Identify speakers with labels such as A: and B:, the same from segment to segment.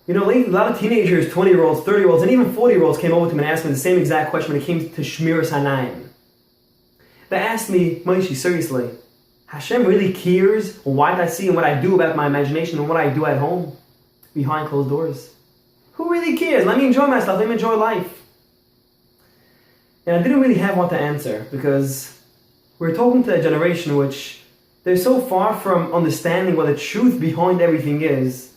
A: Lately, a lot of teenagers, 20-year-olds, 30-year-olds, and even 40-year-olds came over to me and asked me the same exact question when it came to Shmiras Hanayim. They asked me, Moshe, seriously, Hashem really cares what I see and what I do about my imagination and what I do at home, behind closed doors? Who really cares? Let me enjoy myself, let me enjoy life. And I didn't really have what to answer, because we're talking to a generation which they're so far from understanding what the truth behind everything is.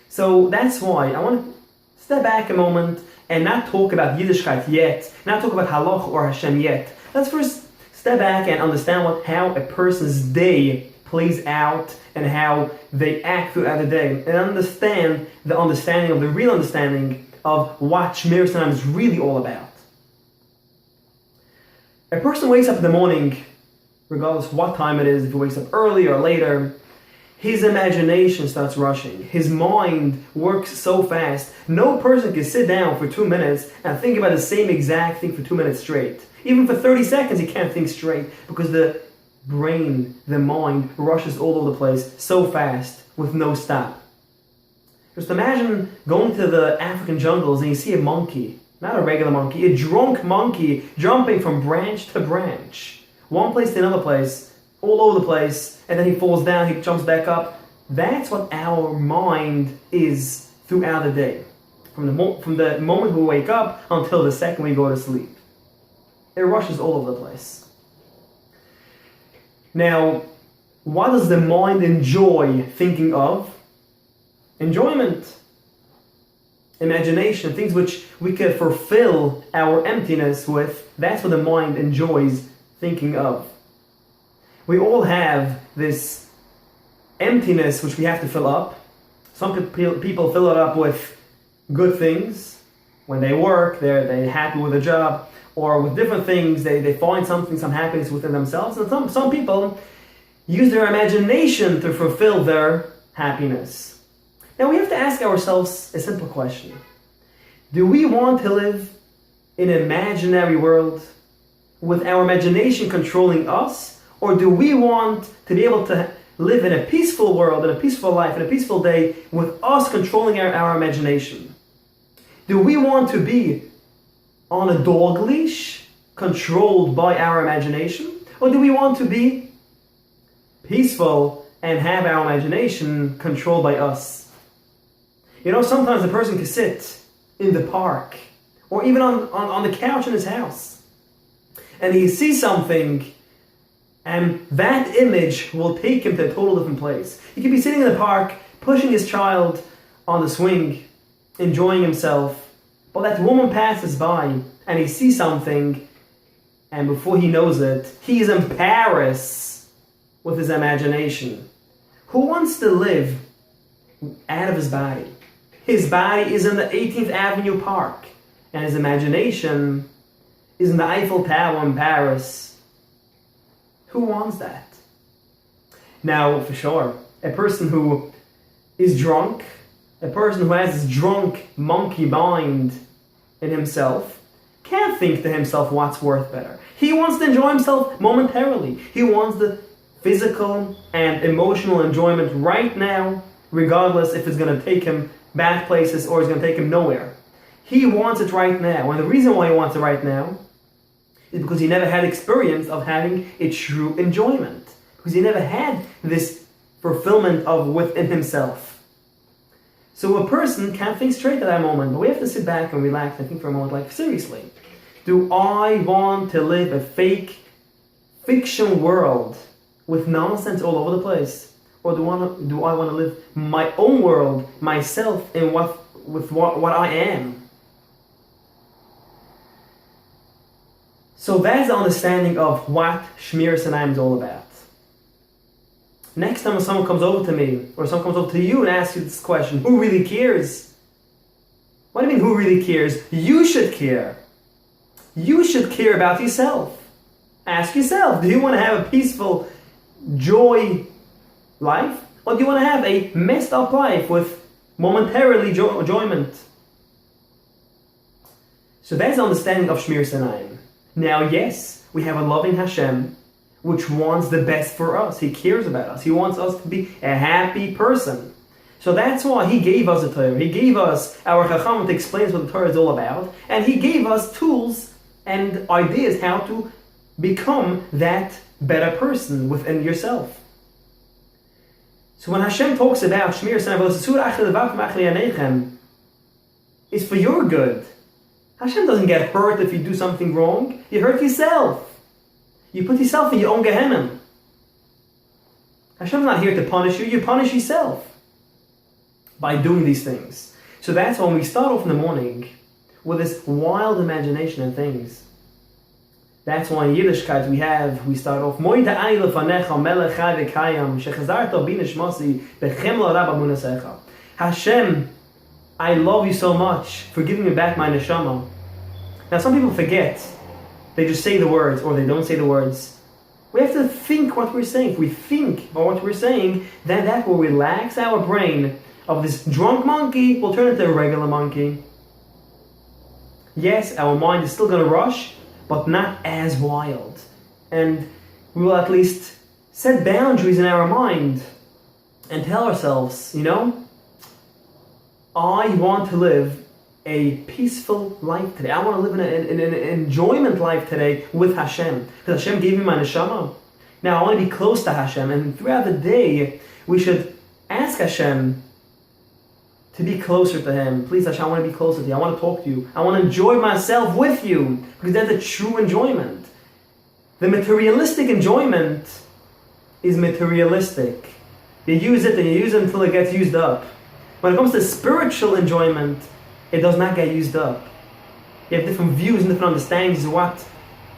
A: So that's why I want to step back a moment and not talk about Yiddishkeit yet, not talk about Halach or Hashem yet. Let's first step back and understand how a person's day plays out and how they act throughout the day, and understand the understanding of the real understanding of what Shmiras Hanayim is really all about. A person wakes up in the morning, regardless of what time it is, if he wakes up early or later, his imagination starts rushing. His mind works so fast. No person can sit down for 2 minutes and think about the same exact thing for 2 minutes straight. Even for 30 seconds he can't think straight, because the brain, the mind, rushes all over the place so fast with no stop. Just imagine going to the African jungles and you see a monkey, not a regular monkey, a drunk monkey jumping from branch to branch, one place to another place, all over the place, and then he falls down, he jumps back up. That's what our mind is throughout the day, from the moment we wake up until the second we go to sleep. It rushes all over the place. Now, what does the mind enjoy thinking of? Enjoyment, imagination, things which we can fulfill our emptiness with. That's what the mind enjoys thinking of. We all have this emptiness which we have to fill up. Some people fill it up with good things. When they work, they're happy with a job, or with different things, they find something, some happiness within themselves. And some people use their imagination to fulfill their happiness. Now we have to ask ourselves a simple question. Do we want to live in an imaginary world with our imagination controlling us? Or do we want to be able to live in a peaceful world, in a peaceful life, in a peaceful day, with us controlling our imagination? Do we want to be on a dog leash, controlled by our imagination? Or do we want to be peaceful and have our imagination controlled by us? Sometimes a person can sit in the park, or even on the couch in his house, and he sees something, and that image will take him to a total different place. He could be sitting in the park, pushing his child on the swing, enjoying himself, but that woman passes by, and he sees something, and before he knows it, he is in Paris with his imagination. Who wants to live out of his body? His body is in the 18th Avenue Park, and his imagination is in the Eiffel Tower in Paris. Who wants that? Now, for sure, a person who is drunk, a person who has this drunk monkey mind in himself, can't think to himself what's worth better. He wants to enjoy himself momentarily. He wants the physical and emotional enjoyment right now, regardless if it's going to take him bad places or it's going to take him nowhere. He wants it right now. And the reason why he wants it right now is because he never had experience of having a true enjoyment. Because he never had this fulfillment of within himself. So a person can't think straight at that moment, but we have to sit back and relax and think for a moment, like, seriously, do I want to live a fake fiction world with nonsense all over the place? Or do I want to live my own world, myself, in what I am? So that's the understanding of what Shmiras Hanayim is all about. Next time when someone comes over to me, or someone comes over to you and asks you this question, who really cares? What do you mean, who really cares? You should care. You should care about yourself. Ask yourself, do you want to have a peaceful joy life? Or do you want to have a messed up life with momentarily enjoyment? So that's the understanding of Shmiras Hanayim. Now, yes, we have a loving Hashem, which wants the best for us. He cares about us. He wants us to be a happy person. So that's why he gave us the Torah. He gave us our Chacham to explain what the Torah is all about. And he gave us tools and ideas how to become that better person within yourself. So when Hashem talks about Shmir Sanavos, it's for your good. Hashem doesn't get hurt if you do something wrong. You hurt yourself. You put yourself in your own Gehenna. Hashem's not here to punish you. You punish yourself by doing these things. So that's when we start off in the morning with this wild imagination and things. That's why in Yiddishkeit we start off Moide Ani Lefanecha Melech Chai V'Kayam Shechazarta Binishmasi Bechemla Rabba Munasecha. Hashem, I love you so much for giving me back my neshama. Now some people forget. They just say the words or they don't say the words. We have to think what we're saying. If we think about what we're saying, then that will relax our brain of this drunk monkey, will turn into a regular monkey. Yes, our mind is still going to rush, but not as wild. And we will at least set boundaries in our mind and tell ourselves, I want to live a peaceful life today. I want to live in an enjoyment life today with Hashem. Because Hashem gave me my neshama. Now I want to be close to Hashem. And throughout the day, we should ask Hashem to be closer to Him. Please Hashem, I want to be closer to you. I want to talk to you. I want to enjoy myself with you. Because that's a true enjoyment. The materialistic enjoyment is materialistic. You use it and you use it until it gets used up. When it comes to spiritual enjoyment, it does not get used up. You have different views and different understandings of what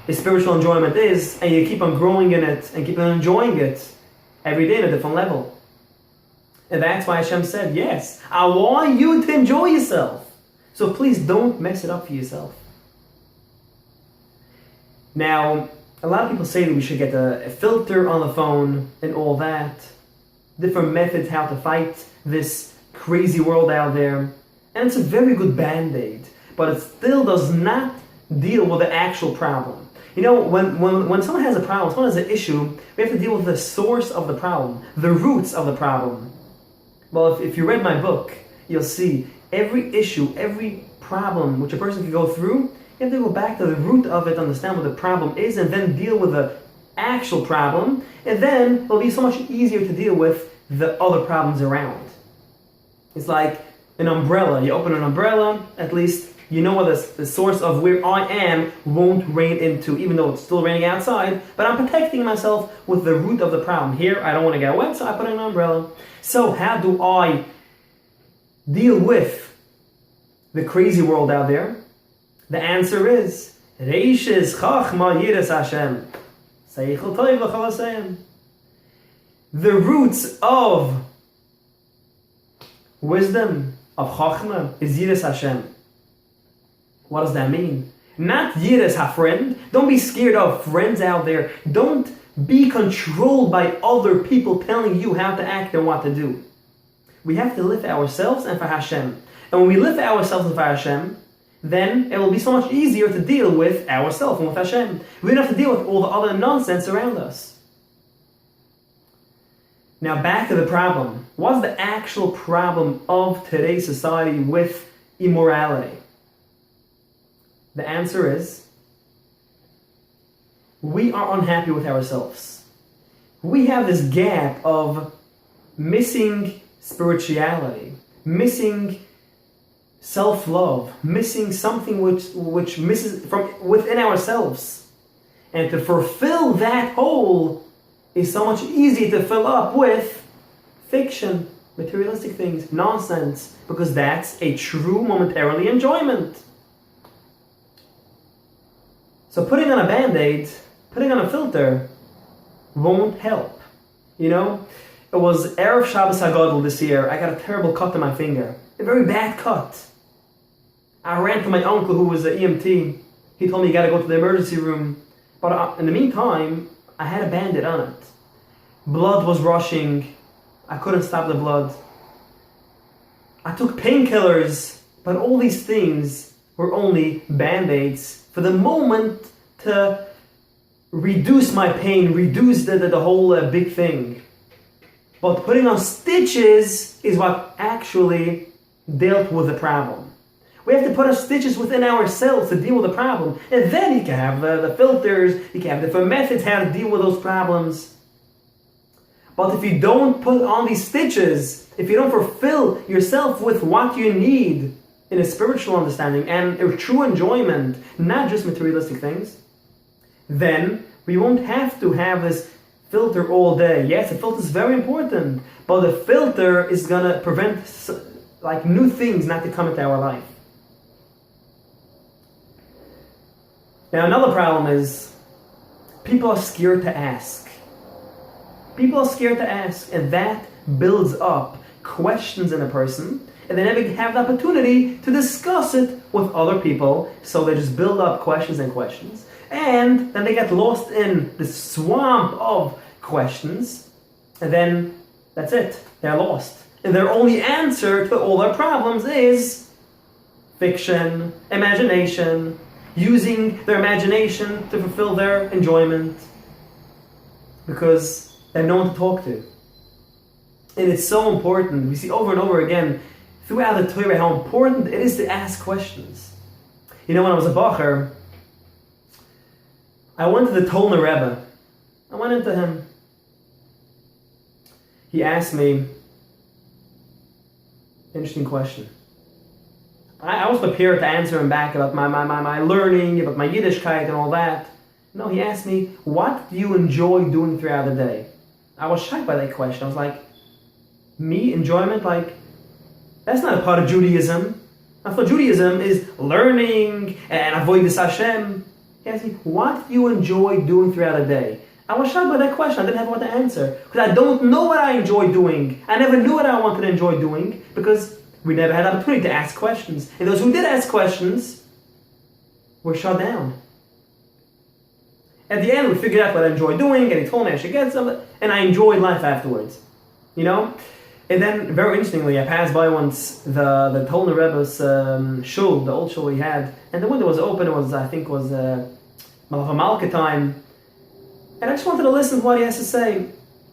A: the spiritual enjoyment is, and you keep on growing in it and keep on enjoying it every day at a different level. And that's why Hashem said, yes, I want you to enjoy yourself. So please don't mess it up for yourself. Now, a lot of people say that we should get a filter on the phone and all that. Different methods how to fight this crazy world out there. And it's a very good band-aid, but it still does not deal with the actual problem. When someone has a problem, someone has an issue, we have to deal with the source of the problem, the roots of the problem. Well, if you read my book, you'll see every issue, every problem which a person can go through, you have to go back to the root of it, understand what the problem is, and then deal with the actual problem, and then it'll be so much easier to deal with the other problems around. It's like an umbrella. You open an umbrella, at least you know what the source of where I am won't rain into, even though it's still raining outside, but I'm protecting myself with the root of the problem. Here, I don't want to get wet, so I put in an umbrella. So how do I deal with the crazy world out there? The answer is Reishes Chachma Yiras Hashem. Seichel Toiv L'chol Hashem. The roots of wisdom, of Chachma, is Yiras Hashem. What does that mean? Not Yiras HaFriend. Don't be scared of friends out there. Don't be controlled by other people telling you how to act and what to do. We have to live for ourselves and for Hashem. And when we live for ourselves and for Hashem, then it will be so much easier to deal with ourselves and with Hashem. We don't have to deal with all the other nonsense around us. Now back to the problem. What's the actual problem of today's society with immorality? The answer is, we are unhappy with ourselves. We have this gap of missing spirituality, missing self-love, missing something which misses from within ourselves. And to fulfill that hole is so much easier to fill up with fiction, materialistic things, nonsense, because that's a true momentarily enjoyment. So putting on a band-aid, putting on a filter, won't help. It was Erev Shabbos HaGadol this year. I got a terrible cut on my finger. A very bad cut. I ran to my uncle who was an EMT. He told me you got to go to the emergency room. But in the meantime, I had a band-aid on it. Blood was rushing. I couldn't stop the blood. I took painkillers, but all these things were only band-aids for the moment to reduce my pain, reduce the whole big thing. But putting on stitches is what actually dealt with the problem. We have to put on stitches within ourselves to deal with the problem. And then you can have the filters, you can have different methods how to deal with those problems. But if you don't put on these stitches, if you don't fulfill yourself with what you need in a spiritual understanding and a true enjoyment, not just materialistic things, then we won't have to have this filter all day. Yes, the filter is very important, but the filter is going to prevent like new things not to come into our life. Now another problem is people are scared to ask. People are scared to ask, and that builds up questions in a person, and they never have the opportunity to discuss it with other people, so they just build up questions and questions, and then they get lost in the swamp of questions, and then that's it, they're lost. And their only answer to all their problems is fiction, imagination, using their imagination to fulfill their enjoyment, because they have no one to talk to. And it's so important. We see over and over again throughout the Torah how important it is to ask questions. You know, when I was a bacher, I went to the Tolner Rebbe. I went into him. He asked me, interesting question. I was prepared to answer him back about my learning, about my Yiddishkeit and all that. No, he asked me, what do you enjoy doing throughout the day? I was shocked by that question. I was like, me? Enjoyment? Like, that's not a part of Judaism. I thought Judaism is learning and avoiding Hashem. He asked me, what do you enjoy doing throughout the day? I was shocked by that question. I didn't have what to answer. Because I don't know what I enjoy doing. I never knew what I wanted to enjoy doing because we never had the opportunity to ask questions. And those who did ask questions were shut down. At the end, we figured out what I enjoy doing, and he told me I should get some, and I enjoyed life afterwards. You know? And then, very interestingly, I passed by once the Tolner Rebbe's shul, the old shul he had, and the window was open. It was, I think, Malka time, and I just wanted to listen to what he has to say.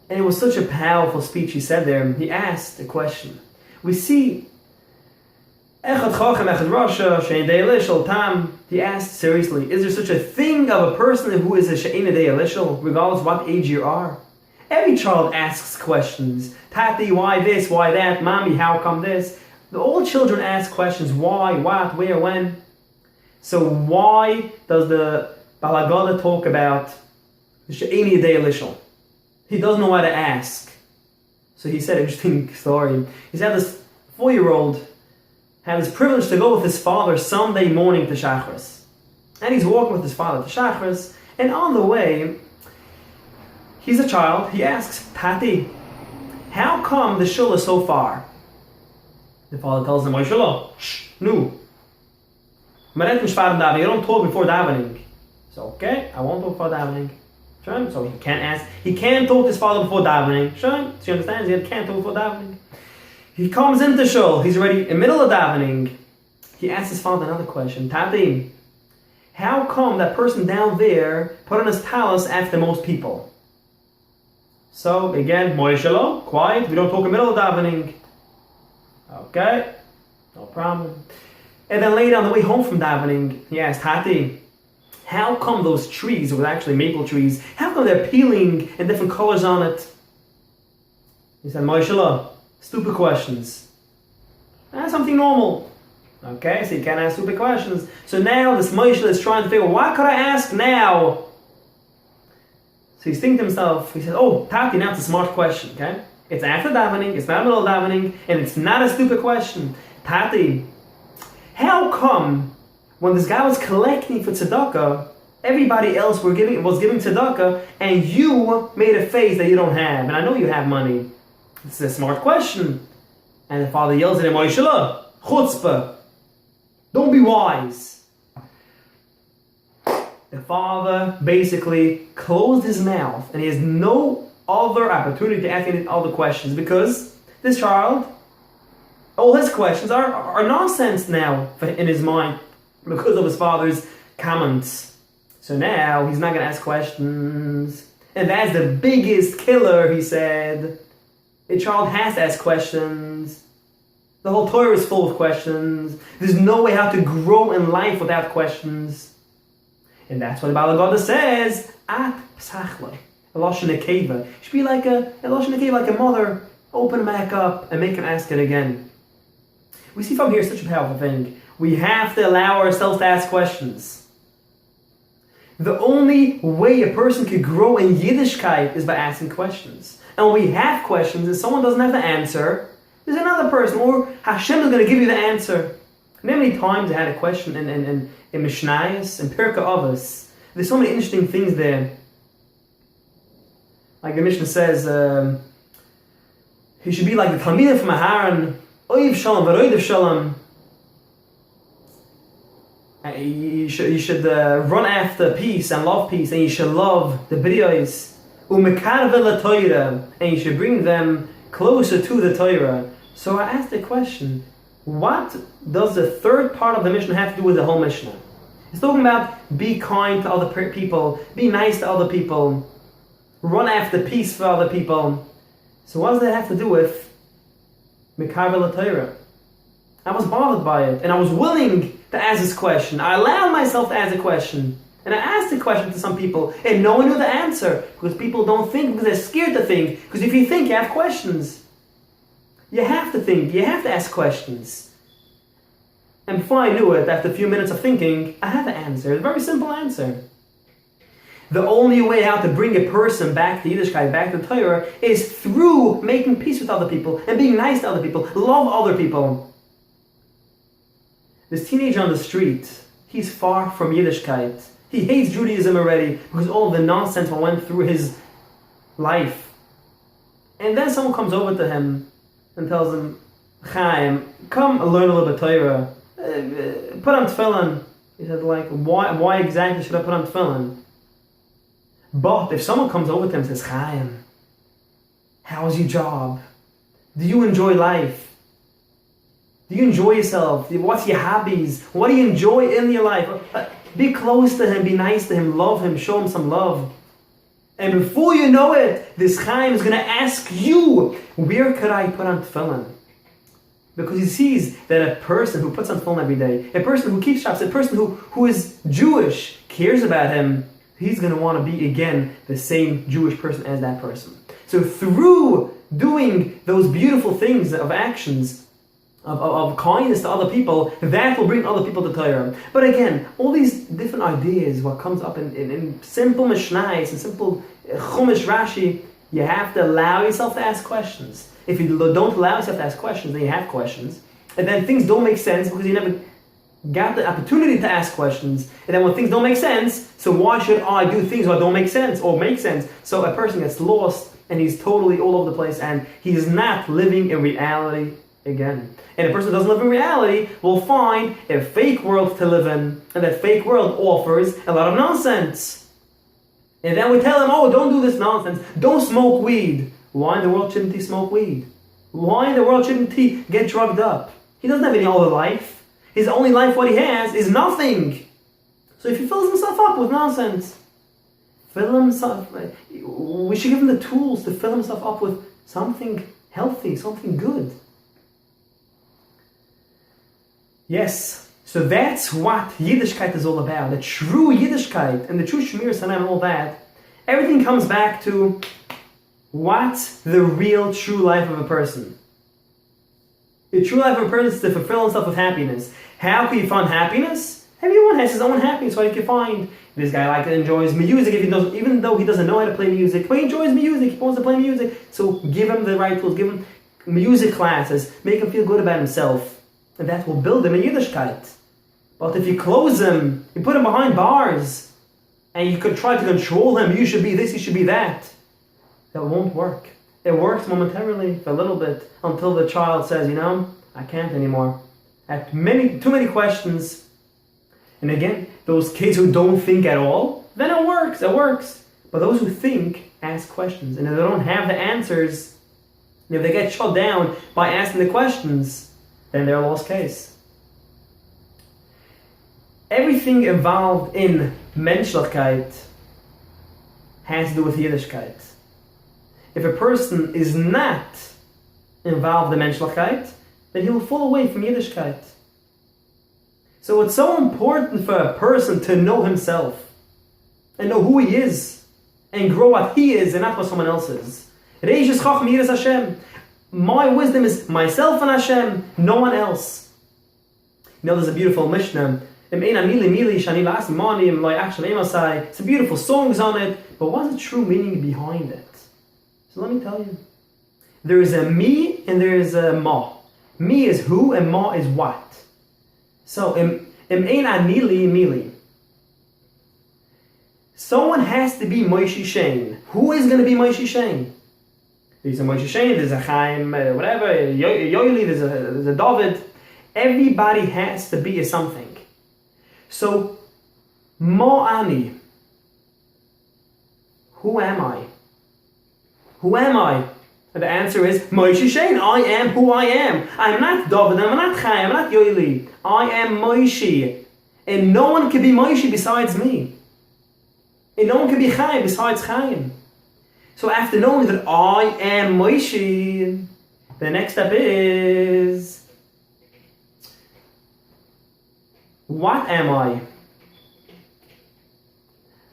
A: And it was such a powerful speech he said there. He asked a question. We see Echad Chochem, Echad Rasha, Shein Dei Elishal Tam. He asked seriously, is there such a thing of a person who is a Shein Dei Elishal, regardless of what age you are? Every child asks questions. Tati, why this, why that? Mommy, how come this? All children ask questions. Why, what, where, when? So why does the Bal Haggadah talk about the She'eni Dei Elishal? He doesn't know what to ask. So he said an interesting story. He said this 4-year-old had his privilege to go with his father Sunday morning to Shachris. And he's walking with his father to Shachris, and on the way, he's a child, he asks, Tati, how come the shul is so far? The father tells him, Shul, shh, no. You don't talk before davening. So, okay, I won't talk before davening. So he can't ask, he can't talk to his father before davening. So he understands, he can't talk before davening. He comes into shul, he's already in the middle of davening. He asks his father another question. Tati, how come that person down there put on his talis after most people? So again, Moishelo, quiet, we don't talk in the middle of davening. Okay, no problem. And then later on the way home from davening, he asked, Tati, how come those trees, it was actually maple trees, how come they're peeling and different colors on it? He said, Moishelo, stupid questions. That's something normal. Okay, so you can't ask stupid questions. So now this Moshe is trying to figure, what could I ask now? So he's thinking to himself, he said, oh, Tati, now it's a smart question, okay? It's after davening, it's not in the middle of davening, and it's not a stupid question. Tati, how come when this guy was collecting for tzedakah, everybody else was giving tzedakah, and you made a face that you don't have, and I know you have money. It's a smart question. And the father yells at him, Moishela, chutzpah, don't be wise. The father basically closed his mouth, and he has no other opportunity to ask any other questions, because this child, all his questions are nonsense now in his mind because of his father's comments. So now he's not going to ask questions. And that's the biggest killer, he said, A child has to ask questions. The whole Torah is full of questions. There's no way how to grow in life without questions. And that's what the Bala Gada says, At Psachla, a Lashon Nekeva. It should be like a Lashon Nekeva, like a mother. Open him back up and make him ask it again. We see from here such a powerful thing. We have to allow ourselves to ask questions. The only way a person could grow in Yiddishkeit is by asking questions. And when we have questions, if someone doesn't have the answer, there's another person, or Hashem is going to give you the answer. And how many times I had a question in Mishnayos, in Pirkei Avos. There's so many interesting things there. Like the Mishnah says, he should be like the Talmidim from Aharon, Oiv Shalom, V'roidev Shalom. You should run after peace and love peace, and you should love the Briyos. Umekarve Torah, and you should bring them closer to the Torah. So I asked the question, what does the third part of the Mishnah have to do with the whole Mishnah? It's talking about be kind to other people, be nice to other people, run after peace for other people. So what does that have to do with Mekarve Torah? I was bothered by it, and I was willing to ask this question. I allowed myself to ask a question. And I asked the question to some people, and no one knew the answer, because people don't think, because they're scared to think. Because if you think, you have questions. You have to think, you have to ask questions. And before I knew it, after a few minutes of thinking, I had the answer. It's a very simple answer. The only way how to bring a person back to Yiddishkeit, back to Torah, is through making peace with other people, and being nice to other people, love other people. This teenager on the street, he's far from Yiddishkeit. He hates Judaism already because all of the nonsense that went through his life. And then someone comes over to him and tells him, Chaim, come and learn a little bit Torah. Put on tefillin. He said, like, why exactly should I put on tefillin? But if someone comes over to him and says, Chaim, how's your job? Do you enjoy life? Do you enjoy yourself? What's your hobbies? What do you enjoy in your life? Be close to him, be nice to him, love him, show him some love. And before you know it, this Chaim is going to ask you, where could I put on tefillin? Because he sees that a person who puts on tefillin every day, a person who keeps Shabbos, a person who is Jewish, cares about him, he's going to want to be again the same Jewish person as that person. So through doing those beautiful things of actions, of kindness to other people, that will bring other people to Torah. But again, all these different ideas, what comes up in simple Mishnayos and simple Chumash Rashi, you have to allow yourself to ask questions. If you don't allow yourself to ask questions, then you have questions. And then things don't make sense because you never got the opportunity to ask questions. And then when things don't make sense, so why should I do things that don't make sense or make sense? So a person gets lost and he's totally all over the place and he's not living in reality again. And a person who doesn't live in reality will find a fake world to live in, and that fake world offers a lot of nonsense. And then we tell him, oh, don't do this nonsense, don't smoke weed. Why in the world shouldn't he smoke weed? Why in the world shouldn't he get drugged up? He doesn't have any other life. His only life, what he has, is nothing. So if he fills himself up with nonsense, we should give him the tools to fill himself up with something healthy, something good. Yes, so that's what Yiddishkeit is all about. The true Yiddishkeit and the true Shmir Salam and all that. Everything comes back to what's the real true life of a person. The true life of a person is to fulfill himself with happiness. How can you find happiness? Everyone has his own happiness. So you can find this guy enjoys music even though he doesn't know how to play music. But he enjoys music. He wants to play music. So give him the right tools. Give him music classes. Make him feel good about himself. And that will build him in Yiddishkeit. But if you close him, you put him behind bars, and you could try to control him, you should be this, you should be that, that won't work. It works momentarily, for a little bit, until the child says, I can't anymore. I have too many questions. And again, those kids who don't think at all, then it works. But those who think, ask questions. And if they don't have the answers, and if they get shut down by asking the questions, then they're a lost case. Everything involved in Menschlichkeit has to do with Yiddishkeit. If a person is not involved in Menschlichkeit, then he will fall away from Yiddishkeit. So it's so important for a person to know himself and know who he is and grow what he is and not what someone else is. Reish Chacham Yiras Hashem. My wisdom is myself and Hashem, no one else. You know, there's a beautiful Mishnah. It's a beautiful songs on it, but what's the true meaning behind it? So let me tell you. There is a me and there is a ma. Me is who and ma is what. So, someone has to be Moshe Shein. Who is going to be Moshe Shein? There's a Moshe Shein, there's a Chaim, whatever, Yoeli, there's a David. Everybody has to be a something. So, Mo'ani. Who am I? Who am I? And the answer is Moshe Shein. I am who I am. I'm not David, I'm not Chaim, I'm not Yoeli. I am Moshe. And no one can be Moshe besides me. And no one can be Chaim besides Chaim. So after knowing that I am Moshe, the next step is, what am I?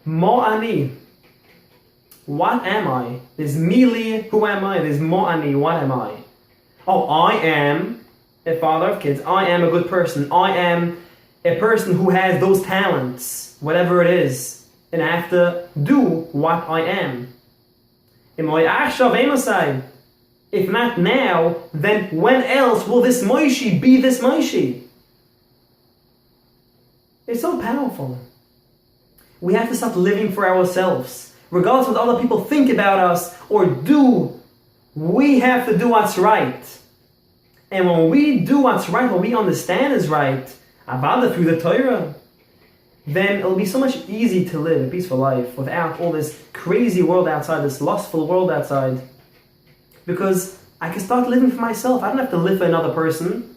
A: Mo'ani. What am I? There's Mili, who am I? There's Mo'ani, what am I? Oh, I am a father of kids. I am a good person. I am a person who has those talents, whatever it is. And I have to do what I am. If not now, then when else will this Moshe be this Moshe? It's so powerful. We have to start living for ourselves. Regardless of what other people think about us or do, we have to do what's right. And when we do what's right, what we understand is right, avada through the Torah, then it'll be so much easier to live a peaceful life without all this crazy world outside, this lustful world outside. Because I can start living for myself. I don't have to live for another person.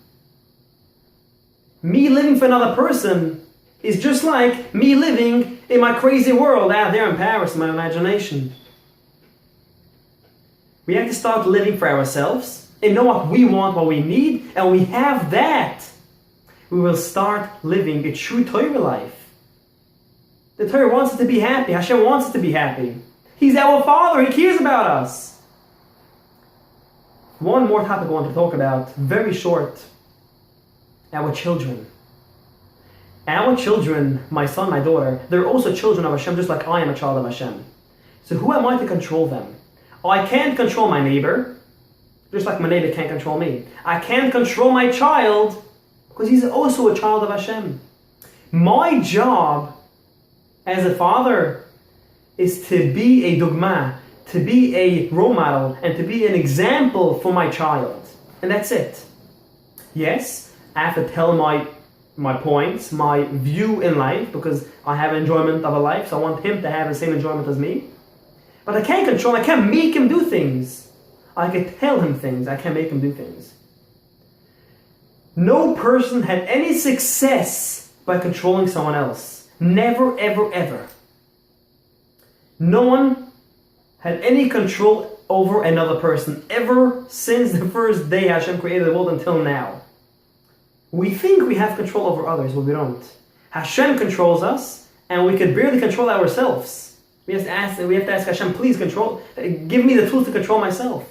A: Me living for another person is just like me living in my crazy world out there in Paris, in my imagination. We have to start living for ourselves and know what we want, what we need, and when we have that, we will start living a true Torah life. The Torah wants us to be happy. Hashem wants us to be happy. He's our Father. He cares about us. One more topic I want to talk about, very short. Our children. Our children, my son, my daughter, they're also children of Hashem, just like I am a child of Hashem. So who am I to control them? I can't control my neighbor, just like my neighbor can't control me. I can't control my child, because he's also a child of Hashem. My job as a father is to be a dogma, to be a role model, and to be an example for my child. And that's it. Yes, I have to tell my points, my view in life, because I have enjoyment of a life, so I want him to have the same enjoyment as me. But I can't control, I can't make him do things. I can tell him things, I can't make him do things. No person had any success by controlling someone else. Never, ever, ever. No one had any control over another person ever since the first day Hashem created the world until now. We think we have control over others, but we don't. Hashem controls us, and we can barely control ourselves. We have to ask Hashem, please give me the tools to control myself.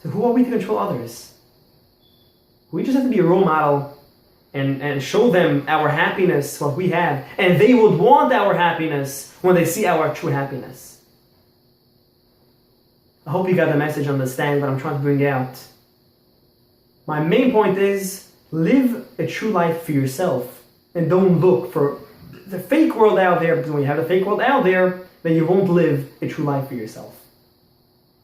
A: So who are we to control others? We just have to be a role model and show them our happiness, what we have, and they would want our happiness when they see our true happiness. I hope you got the message, understand what I'm trying to bring out. My main point is, live a true life for yourself and don't look for the fake world out there, because when you have the fake world out there, then you won't live a true life for yourself.